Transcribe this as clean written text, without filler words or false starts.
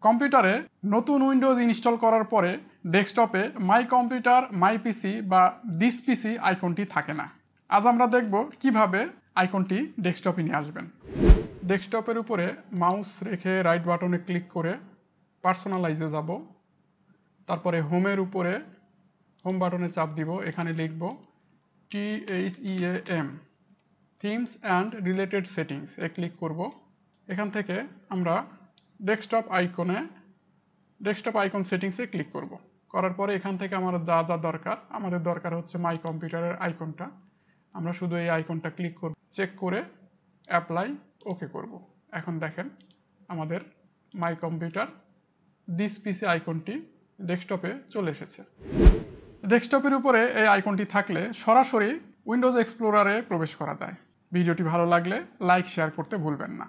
কম্পিউটারে নতুন Windows install করার পরে ডেস্কটপে মাই কম্পিউটার, মাই পিসি বা দিস পিসি আইকনটি থাকে না। আজ আমরা দেখব কিভাবে আইকনটি ডেস্কটপে নিয়ে আসবেন। ডেস্কটপের উপরে মাউস রেখে রাইট বাটনে ক্লিক করে পার্সোনালাইজে যাব। তারপরে হোমের উপরে হোম বাটনে চাপ দিব। এখানে লিখব THEAM themes and related settings A click করব। এখান থেকে আমরা ডেস্কটপ আইকন সেটিংসে ক্লিক করব। করার পরে এখান থেকে আমাদের যা দরকার, আমাদের দরকার হচ্ছে মাই কম্পিউটারের আইকনটা। আমরা শুধু এই আইকনটা ক্লিক করব, চেক করে অ্যাপ্লাই ওকে করব। এখন দেখেন আমাদের মাই কম্পিউটার দিস পিসি আইকনটি ডেস্কটপে চলে এসেছে। ডেস্কটপের উপরে এই আইকনটি থাকলে সরাসরি উইন্ডোজ এক্সপ্লোরারে প্রবেশ করা যায়। ভিডিওটি ভালো লাগলে লাইক শেয়ার করতে ভুলবেন না।